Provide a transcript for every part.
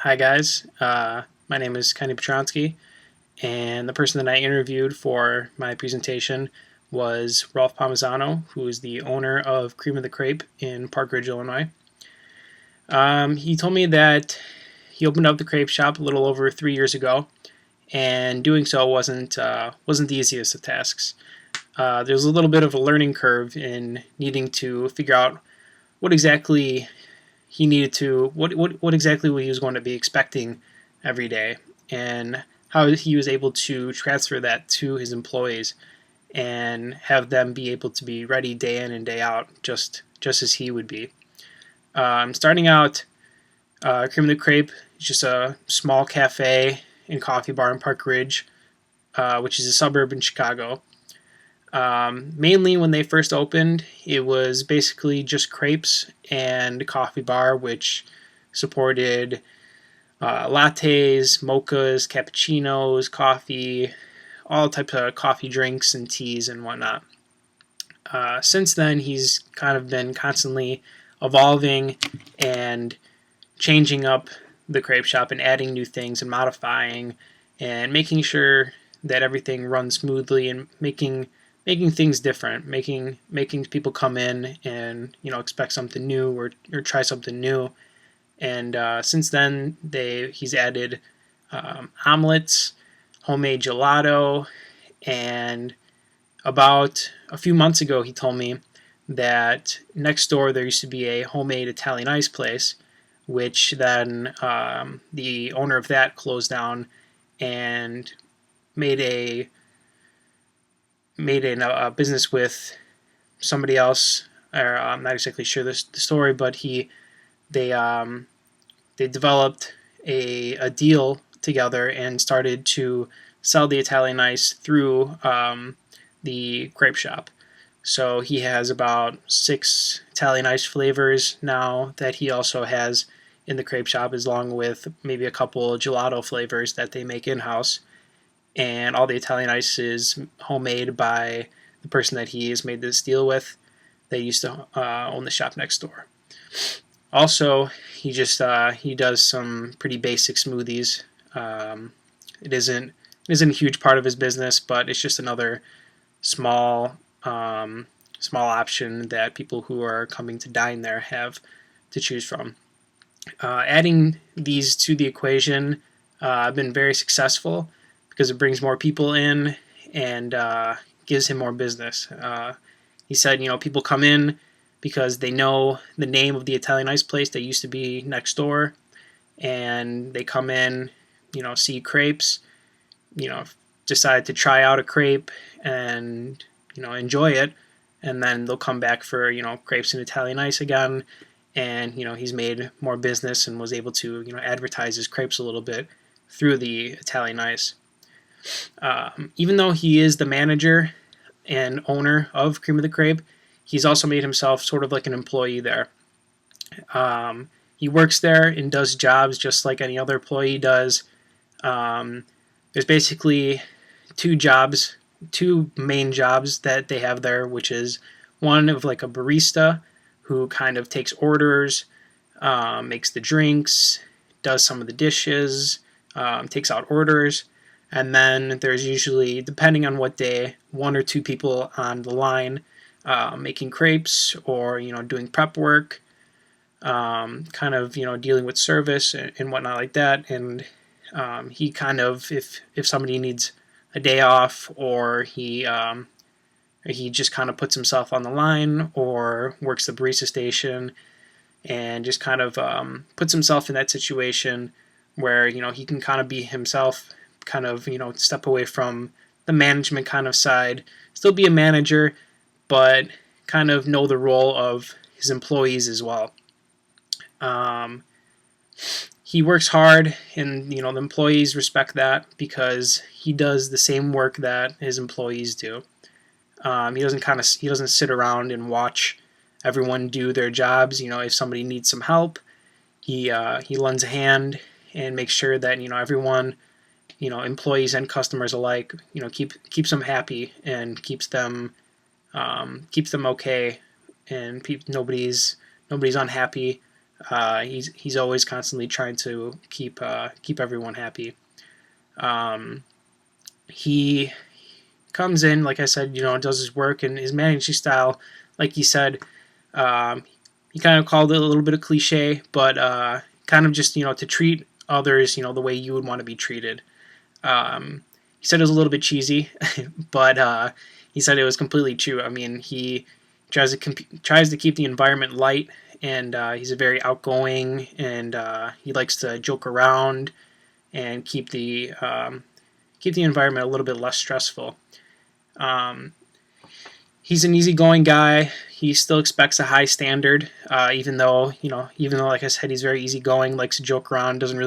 Hi guys, my name is Kenny Patronski, and the person that I interviewed for my presentation was Ralph Palmisano, who is the owner of Cream of the Crepe in Park Ridge, Illinois. He told me that he opened up the crepe shop a little over 3 years ago, and doing so wasn't the easiest of tasks. There's a little bit of a learning curve in needing to figure out what exactly he needed to what exactly he was going to be expecting every day, and how he was able to transfer that to his employees and have them be able to be ready day in and day out, just as he would be. Starting out, Cream of the Crepe is just a small cafe and coffee bar in Park Ridge, which is a suburb in Chicago. Mainly when they first opened, it was basically just crepes and a coffee bar, which supported lattes, mochas, cappuccinos, coffee, all types of coffee drinks and teas and whatnot. Since then, he's kind of been constantly evolving and changing up the crepe shop and adding new things and modifying and making sure that everything runs smoothly and making things different, making people come in and expect something new or try something new. And since then, he's added omelets, homemade gelato, and about a few months ago, he told me that next door there used to be a homemade Italian ice place, which then the owner of that closed down and made a business with somebody else. Or I'm not exactly sure the story, but they developed a deal together and started to sell the Italian ice through the crepe shop. So he has about 6 Italian ice flavors now that he also has in the crepe shop, along with maybe a couple gelato flavors that they make in-house. And all the Italian ice is homemade by the person that he has made this deal with. They used to own the shop next door. Also, he does some pretty basic smoothies. It isn't a huge part of his business, but it's just another small small option that people who are coming to dine there have to choose from. Adding these to the equation have been very successful because it brings more people in and gives him more business. He said, people come in because they know the name of the Italian ice place that used to be next door, and they come in, see crepes, decide to try out a crepe and enjoy it, and then they'll come back for crepes and Italian ice again. And he's made more business and was able to advertise his crepes a little bit through the Italian ice. Even though he is the manager and owner of Cream of the Crepe, he's also made himself sort of like an employee there. He works there and does jobs just like any other employee does. There's basically two main jobs that they have there, which is one of like a barista who kind of takes orders, makes the drinks, does some of the dishes, takes out orders. And then there's usually, depending on what day, 1 or 2 people on the line making crepes or doing prep work, kind of dealing with service and whatnot like that. And he kind of, if somebody needs a day off, or he just kind of puts himself on the line or works the barista station and just kind of puts himself in that situation where he can kind of be himself, kind of step away from the management kind of side, still be a manager, but kind of know the role of his employees as well. He works hard, and the employees respect that because he does the same work that his employees do. He doesn't sit around and watch everyone do their jobs. If somebody needs some help, he lends a hand and makes sure that everyone, employees and customers alike, keeps them happy and keeps them okay, and nobody's unhappy He's always constantly trying to keep everyone happy. He comes in, like I said, does his work, and his managing style, like he said, um, he kind of called it a little bit of cliche, but kind of just to treat others the way you would want to be treated. He said it was a little bit cheesy, but he said it was completely true. I mean, he tries to keep the environment light, and he's a very outgoing, and he likes to joke around and keep the environment a little bit less stressful. Um, he's an easygoing guy. He still expects a high standard, even though, like I said, he's very easygoing, likes to joke around. Doesn't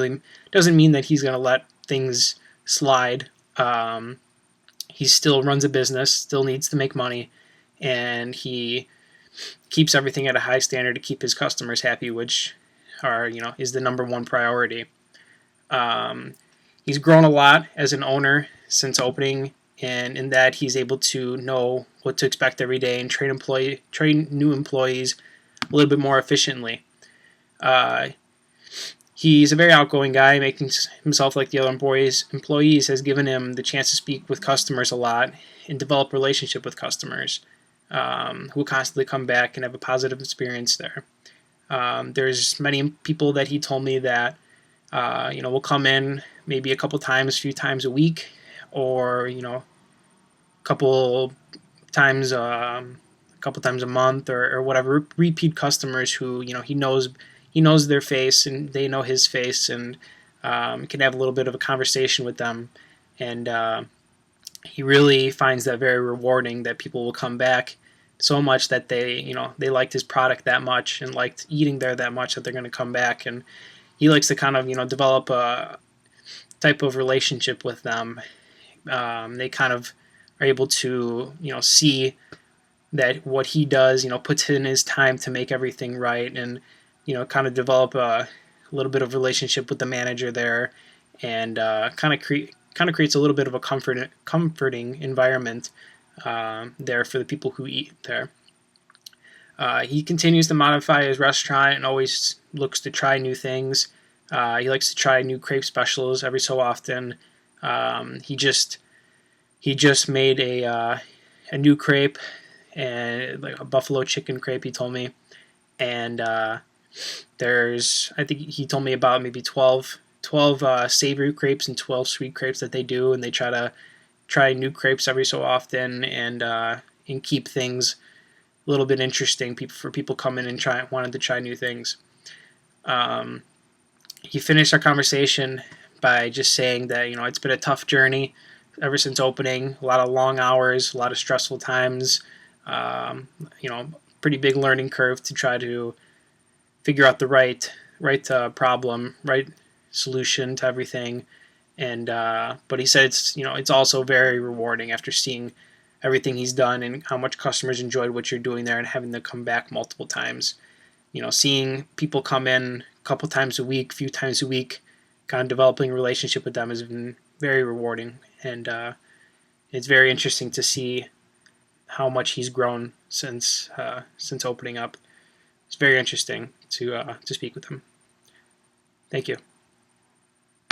mean that he's gonna let things slide. He still runs a business, still needs to make money, and he keeps everything at a high standard to keep his customers happy, which is the number one priority. Um, he's grown a lot as an owner since opening, and in that he's able to know what to expect every day and train new employees a little bit more efficiently. Uh, he's a very outgoing guy, making himself like the other employees has given him the chance to speak with customers a lot and develop relationship with customers who constantly come back and have a positive experience there. There's many people that he told me that will come in maybe a few times a week, or couple times a couple times a month, or whatever, repeat customers who he knows their face and they know his face, and can have a little bit of a conversation with them, and he really finds that very rewarding, that people will come back so much that they liked his product that much and liked eating there that much that they're going to come back. And he likes to kind of develop a type of relationship with them. They kind of are able to see that what he does puts in his time to make everything right, and kind of develop a little bit of relationship with the manager there, and kind of creates a little bit of a comforting environment there for the people who eat there. He continues to modify his restaurant and always looks to try new things. He likes to try new crepe specials every so often. He just made a new crepe, and like a buffalo chicken crepe, he told me. And I think he told me about maybe 12 savory crepes and 12 sweet crepes that they do, and they try new crepes every so often, and keep things a little bit interesting for people coming and wanted to try new things. He finished our conversation by just saying that it's been a tough journey ever since opening. A lot of long hours, a lot of stressful times. Pretty big learning curve to try to figure out the right problem, right solution to everything. And but he said it's also very rewarding after seeing everything he's done and how much customers enjoyed what you're doing there, and having them come back multiple times. Seeing people come in a couple times a week, few times a week, kind of developing a relationship with them has been very rewarding, and it's very interesting to see how much he's grown since opening up. It's very interesting to speak with him. Thank you.